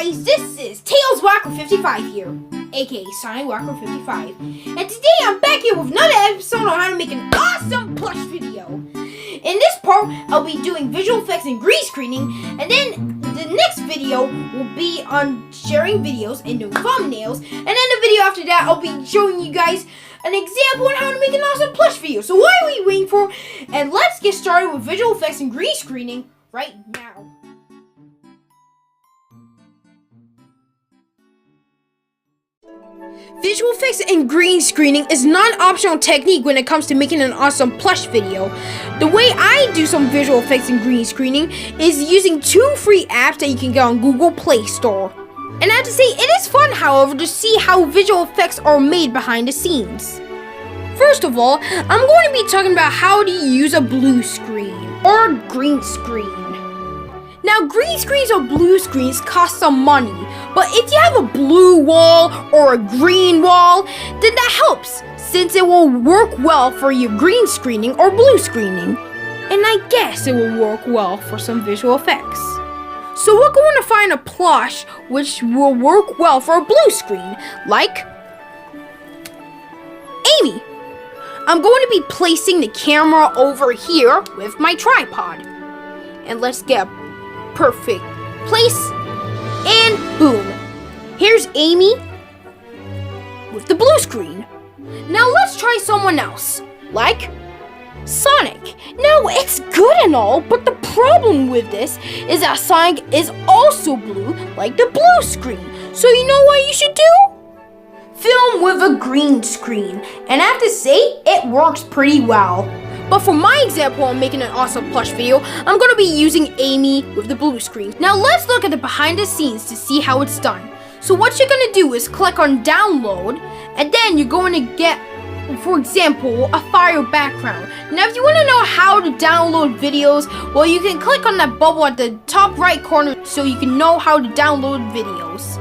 guys, this is Tails Walker55 here, aka Sonic Walker55, and today I'm back here with another episode on how to make an awesome plush video. In this part, I'll be doing visual effects and green screening, and then the next video will be on sharing videos and doing thumbnails, and then the video after that, I'll be showing you guys an example on how to make an awesome plush video. So what are we waiting for? And let's get started with visual effects and green screening right now. Visual effects and green screening is not an optional technique when it comes to making an awesome plush video. The way I do some visual effects and green screening is using 2 free apps that you can get on Google Play Store. And I have to say, it is fun, however, to see how visual effects are made behind the scenes. First of all, I'm going to be talking about how to use a blue screen or green screen. Now, green screens or blue screens cost some money, but if you have a blue wall or a green wall, then that helps, since it will work well for your green screening or blue screening. And I guess it will work well for some visual effects. So we're going to find a plush which will work well for a blue screen, like Amy. I'm going to be placing the camera over here with my tripod. And let's get a perfect place, and boom, here's Amy with the blue screen. Now let's try someone else, like Sonic. Now it's good and all, but the problem with this is that Sonic is also blue like the blue screen. So you know what you should do? Film with a green screen, and I have to say, it works pretty well. But for my example on making an awesome plush video, I'm going to be using Amy with the blue screen. Now let's look at the behind the scenes to see how it's done. So what you're going to do is click on download, and then you're going to get, for example, a fire background. Now if you want to know how to download videos, well, you can click on that bubble at the top right corner so you can know how to download videos.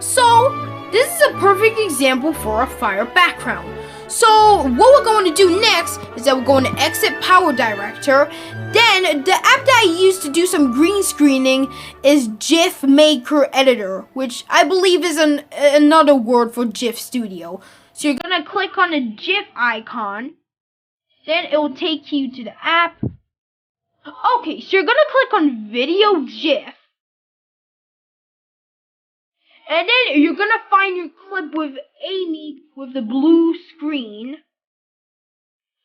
So this is a perfect example for a fire background. So what we're going to do next is that we're going to exit Power Director. Then the app that I use to do some green screening is GIF Maker Editor, which I believe is another word for GIF Studio. So you're going to click on the GIF icon. Then it will take you to the app. Okay, so you're going to click on Video GIF. And then you're going to find your clip with Amy with the blue screen.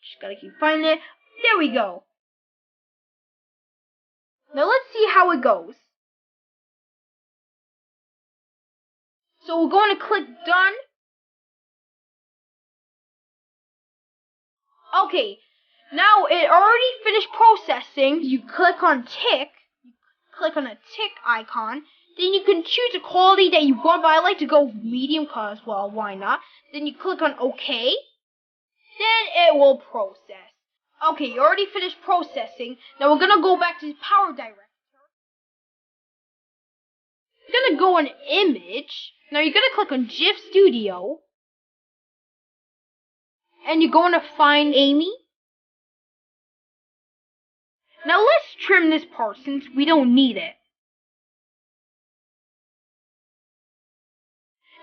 Just gotta keep finding it. There we go. Now let's see how it goes. So we're going to click done. Okay, now it already finished processing. You click on tick. You click on a tick icon. Then you can choose the quality that you want, but I like to go medium because, well, why not? Then you click on OK. Then it will process. Okay, you already finished processing. Now we're going to go back to the Power Director. You're going to go on Image. Now you're going to click on GIF Studio. And you're going to find Amy. Now let's trim this part since we don't need it.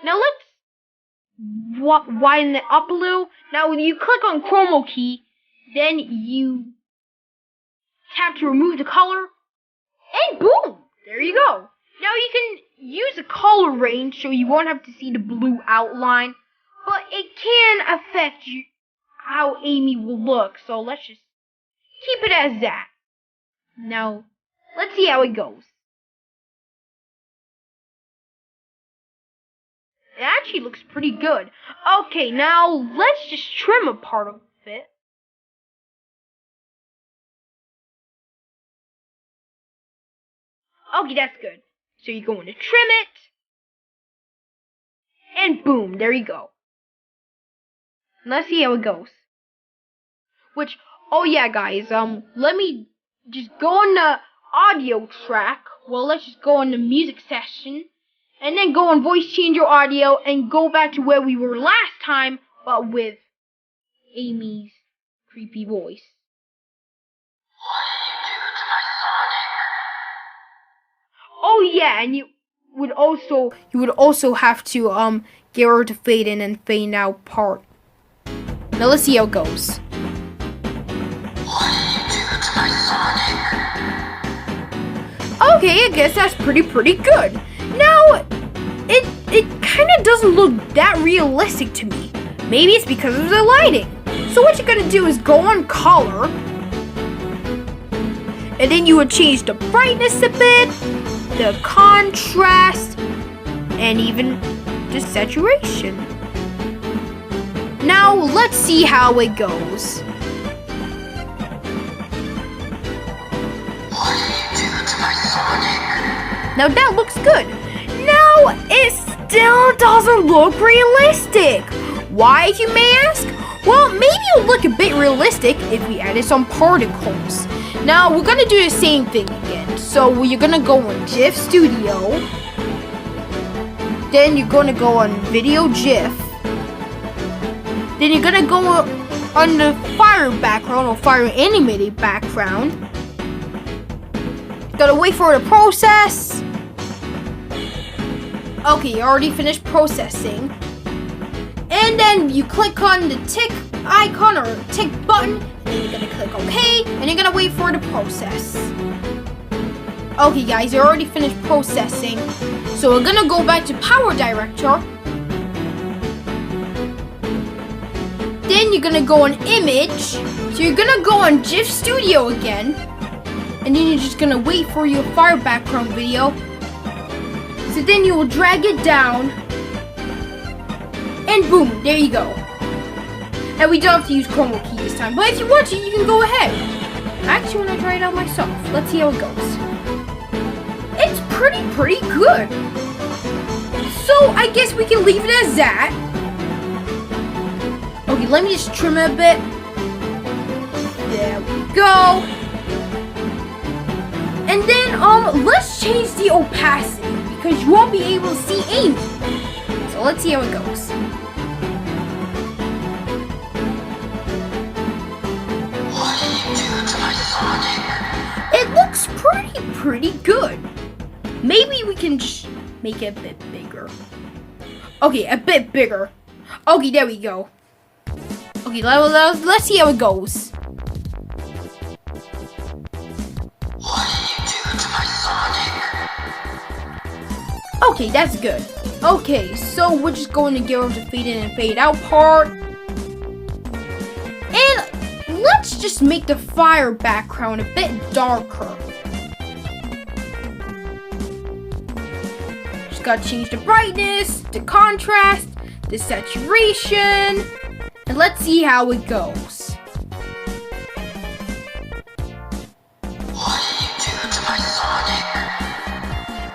Now let's widen it up a little. Now you click on Chroma key, then you tap to remove the color, and boom! There you go. Now you can use a color range so you won't have to see the blue outline, but it can affect how Amy will look, so let's just keep it as that. Now, let's see how it goes. It actually looks pretty good. Okay, now let's just trim a part of it. Okay, that's good. So you're going to trim it. And boom, there you go. Let's see how it goes. Which, oh yeah guys, let me just go on the audio track. Well, let's just go on the music section. And then go on voice changer audio and go back to where we were last time, but with Amy's creepy voice. What did you do to my Sonic? Oh yeah, and you would also have to get rid of fade in and fade out part. Now let's see how it goes. Okay, I guess that's pretty good. Now, it kind of doesn't look that realistic to me. Maybe it's because of the lighting. So what you're gonna do is go on color, and then you would change the brightness a bit, the contrast, and even the saturation. Now let's see how it goes. Now that looks good. Now it still doesn't look realistic. Why, if you may ask? Well, maybe it would look a bit realistic if we added some particles. Now we're gonna do the same thing again. So you're gonna go on GIF Studio. Then you're gonna go on Video GIF. Then you're gonna go on the fire background or fire animated background. Gotta wait for it to process. Okay, you already finished processing. And then you click on the tick icon or tick button. And then you're gonna click OK. And you're gonna wait for it to process. Okay guys, you already finished processing. So we're gonna go back to Power Director. Then you're gonna go on Image. So you're gonna go on GIF Studio again. And then you're just gonna wait for your fire background video. So then you will drag it down. And boom, there you go. And we don't have to use chroma key this time. But if you want to, you can go ahead. I actually want to try it out myself. Let's see how it goes. It's pretty good. So I guess we can leave it as that. Okay, let me just trim it a bit. There we go. And then let's change the opacity because you won't be able to see Amy. So let's see how it goes. It looks pretty good. Maybe we can just make it a bit bigger. Okay, a bit bigger. Okay, there we go. Okay, let's see how it goes. Okay, that's good. Okay, so we're just going to get rid of the fade in and fade out part. And let's just make the fire background a bit darker. Just gotta change the brightness, the contrast, the saturation. And let's see how it goes.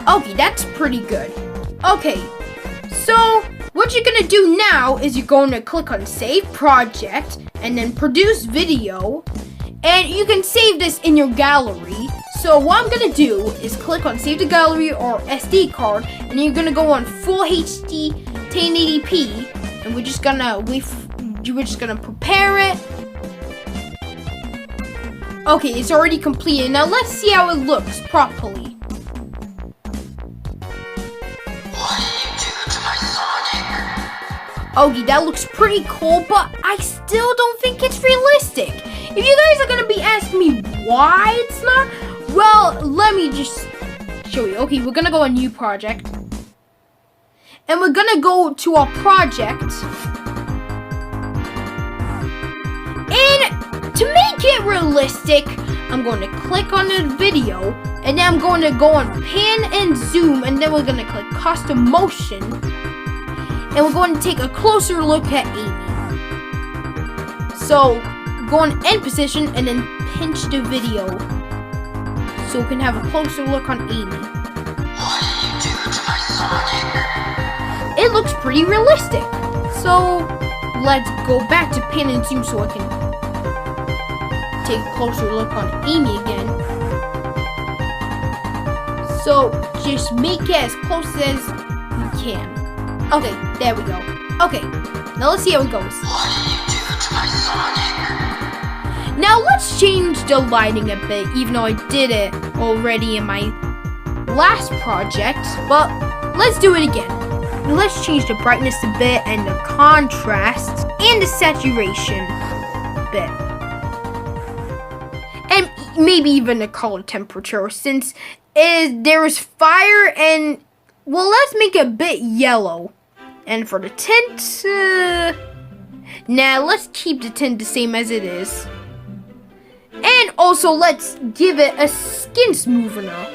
Okay, that's pretty good. Okay, so what you're gonna do now is you're going to click on Save Project and then Produce Video, and you can save this in your gallery. So what I'm gonna do is click on Save to Gallery or SD card, and you're gonna go on Full HD 1080p, and we're just gonna prepare it. Okay, it's already completed. Now let's see how it looks properly. Okay, that looks pretty cool, but I still don't think it's realistic. If you guys are gonna be asking me why it's not, well, let me just show you. Okay, we're gonna go on New Project. And we're gonna go to our project. And to make it realistic, I'm going to click on the video. And then I'm going to go on Pan and Zoom. And then we're gonna click Custom Motion. And we're going to take a closer look at Amy. So, go on end position and then pinch the video. So we can have a closer look on Amy. It looks pretty realistic. So, let's go back to Pan and Zoom so I can take a closer look on Amy again. So, just make it as close as we can. Okay, there we go. Okay, now let's see how it goes. Now let's change the lighting a bit, even though I did it already in my last project. But let's do it again. Let's change the brightness a bit and the contrast and the saturation a bit. And maybe even the color temperature, since there is fire and, well, let's make it a bit yellow. And for the tint, let's keep the tint the same as it is. And also, let's give it a skin smoother now.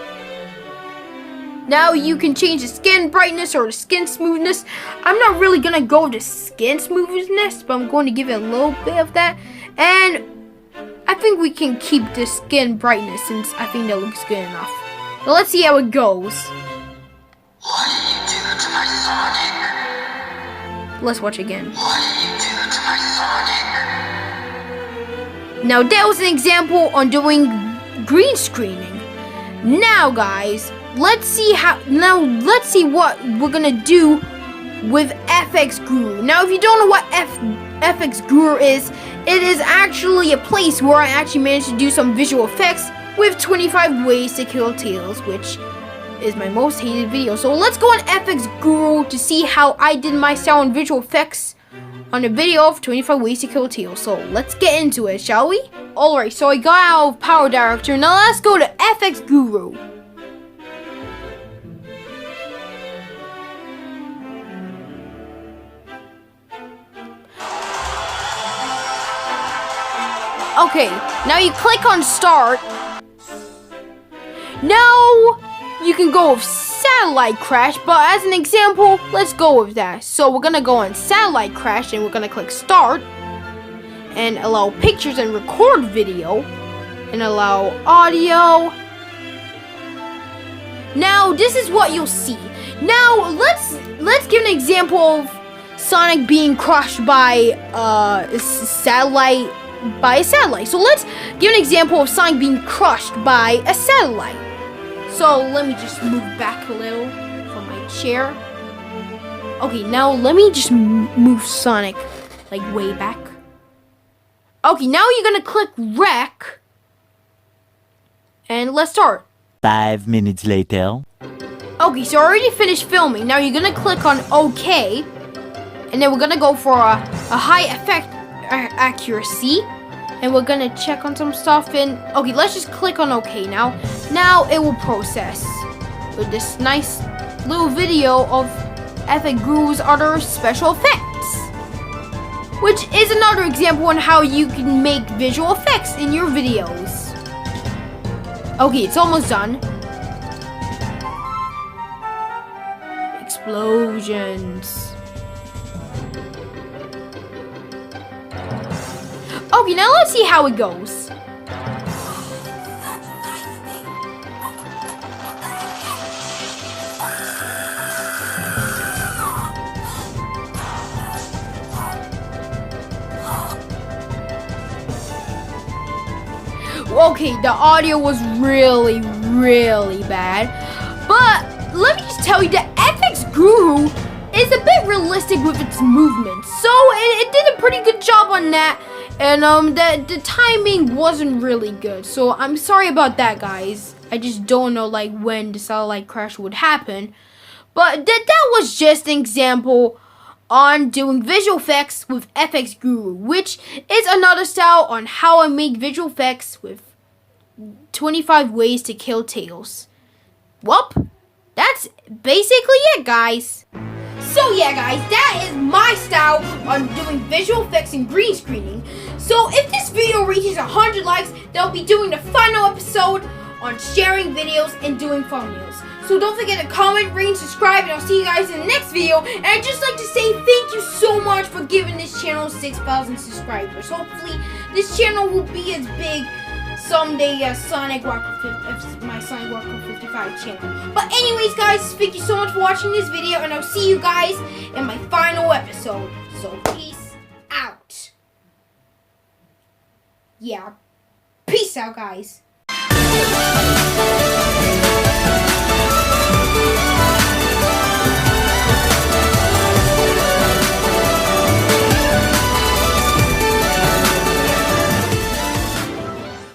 Now you can change the skin brightness or the skin smoothness. I'm not really gonna go with the skin smoothness, but I'm going to give it a little bit of that. And I think we can keep the skin brightness, since I think that looks good enough. But let's see how it goes. What did you do to my Sonic? Let's watch again. What did you do to my Sonic? Now that was an example on doing green screening. Now guys, let's see what we're gonna do with FX Guru. Now if you don't know what FX Guru is, it is actually a place where I actually managed to do some visual effects with 25 ways to kill tails, which is my most hated video. So let's go on FX Guru to see how I did my sound visual effects on a video of 25 ways to kill tails. So let's get into it, shall we? Alright, so I got out of Power Director. Now let's go to FX Guru. Okay, now you click on Start. Now you can go with Satellite Crash, but as an example, let's go with that. So we're gonna go on Satellite Crash and we're gonna click Start and allow pictures and record video and allow audio. Now this is what you'll see. Now let's give an example of Sonic being crushed by a satellite. So let's give an example of Sonic being crushed by a satellite. So let me just move back a little from my chair. Okay, now let me just move Sonic like way back. Okay, now you're gonna click Rec. And let's start. 5 minutes later. Okay, so I already finished filming. Now you're gonna click on OK. And then we're gonna go for a high effect accuracy. And we're gonna check on some stuff. And okay, let's just click on OK now. Now it will process with this nice little video of FX Guru's other special effects, which is another example on how you can make visual effects in your videos. Okay, it's almost done. Explosions. Okay, now let's see how it goes. Okay, the audio was really bad. But let me just tell you that FX Guru is a bit realistic with its movements. So it did a pretty good job on that. And the timing wasn't really good. So I'm sorry about that, guys. I just don't know like when the satellite crash would happen. But that was just an example on doing visual effects with FX Guru, which is another style on how I make visual effects with 25 ways to kill tails. Welp, that's basically it, guys. So yeah, guys, that is my style on doing visual effects and green screening. So if this video reaches 100 likes, then I'll be doing the final episode on sharing videos and doing thumbnails. So don't forget to comment, rate, and subscribe, and I'll see you guys in the next video. And I'd just like to say thank you so much for giving this channel 6,000 subscribers. Hopefully this channel will be as big someday as my Sonic Walker 55 channel. But anyways, guys, thank you so much for watching this video, and I'll see you guys in my final episode. So peace out. Yeah, peace out, guys.